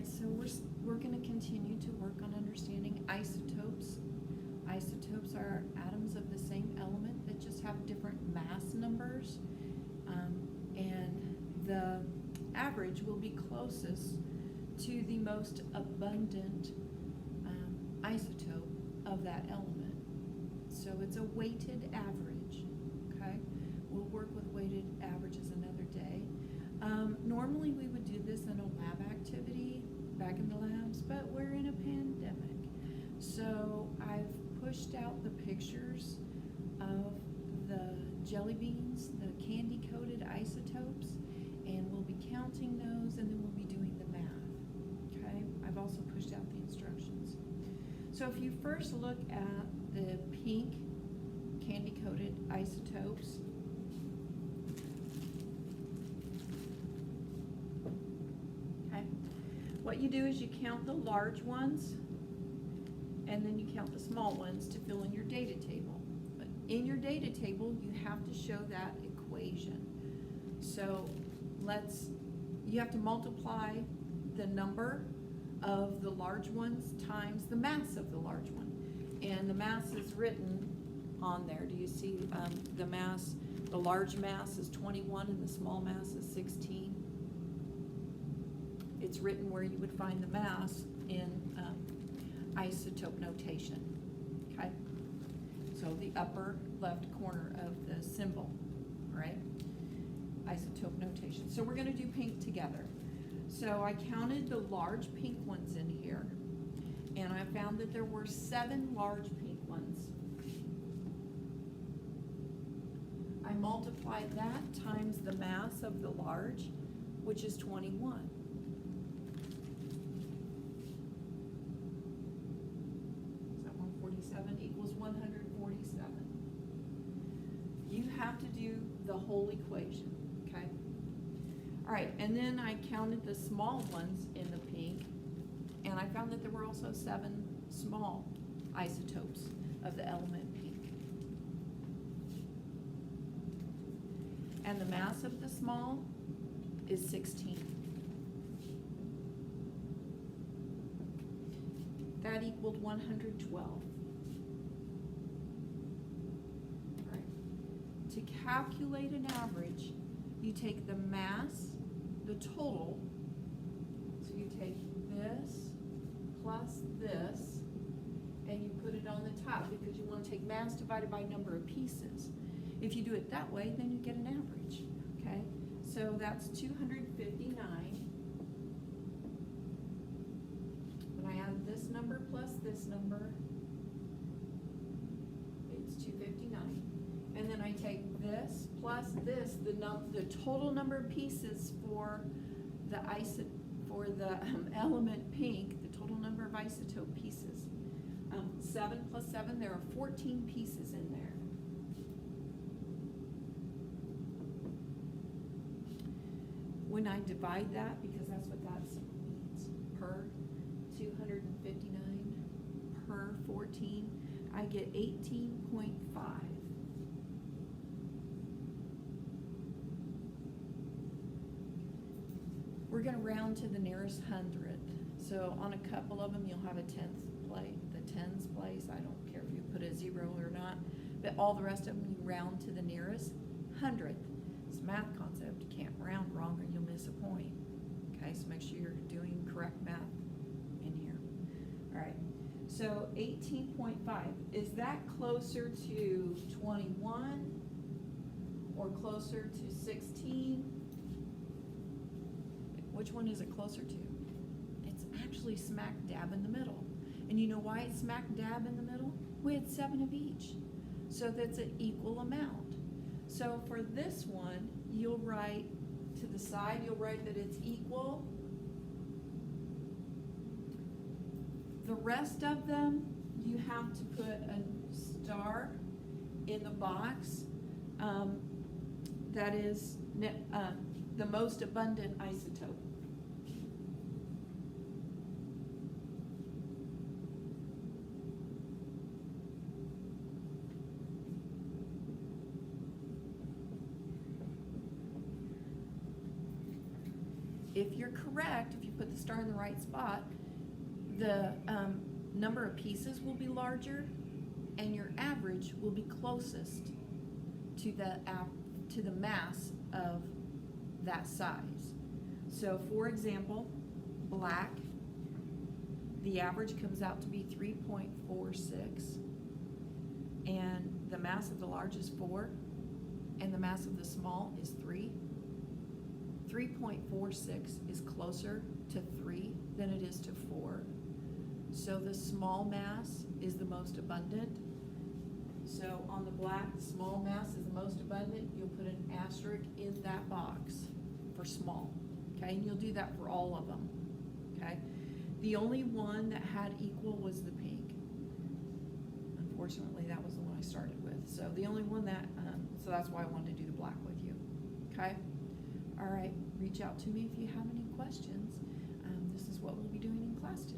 so we're going to continue to work on understanding isotopes. Isotopes are atoms of the same element that just have different mass numbers, and the average will be closest to the most abundant isotope of that element. So it's a weighted average, okay? We'll work with weighted averages another day. Normally we would do this in a lab activity back in the labs, but we're in a pandemic. So I've pushed out the pictures of the jelly beans, the candy-coated isotopes, and we'll be counting those, and then we'll be doing the math, okay? I've also pushed out the instructions. So if you first look at the pink candy-coated isotopes, okay, what you do is you count the large ones, and then you count the small ones to fill in your data table. But in your data table, you have to show that equation. So you have to multiply the number of the large ones times the mass of the large one. And the mass is written on there. Do you see the mass? The large mass is 21 and the small mass is 16. It's written where you would find the mass in isotope notation, okay? So the upper left corner of the symbol, all right? Isotope notation. So we're gonna do pink together. So I counted the large pink ones in here, and I found that there were 7 large pink ones. I multiplied that times the mass of the large, which is 21. Is that 147 equals 147. You have to do the whole equation, okay? All right, and then I counted the small ones in the pink, and I found that there were also 7 small isotopes of the element pink. And the mass of the small is 16. That equaled 112. All right. To calculate an average, you take the mass, the total, so you take this plus this, and you put it on the top because you want to take mass divided by number of pieces. If you do it that way, then you get an average, okay? So that's 259. When I add this number plus this number, it's 259. And then I take this plus this, the total number of pieces for the element pink, the total number of isotope pieces. 7 plus 7, there are 14 pieces in there. When I divide that, because that's what that symbol means, per 259 per 14, I get 18.5. We're going to round to the nearest hundredth. So on a couple of them, you'll have a tenth place, the tens place. I don't care if you put a 0 or not, but all the rest of them, you round to the nearest hundredth. It's a math concept. You can't round wrong or you'll miss a point. Okay, so make sure you're doing correct math in here. All right, so 18.5. Is that closer to 21 or closer to 16? Which one is it closer to? It's actually smack dab in the middle. And you know why it's smack dab in the middle? We had 7 of each. So that's an equal amount. So for this one, you'll write to the side, you'll write that it's equal. The rest of them, you have to put a star in the box that is the most abundant isotope. if you're correct, if you put the star in the right spot, the number of pieces will be larger, and your average will be closest to the mass of that size. So, for example, black, the average comes out to be 3.46, and the mass of the large is 4, and the mass of the small is 3. 3.46 is closer to 3 than it is to 4. So the small mass is the most abundant. So on the black, small mass is the most abundant. You'll put an asterisk in that box for small, okay? And you'll do that for all of them, okay? The only one that had equal was the pink. Unfortunately, that was the one I started with. So the only one that, so that's why I wanted to do the black with you, okay? All right, reach out to me if you have any questions. This is what we'll be doing in class today.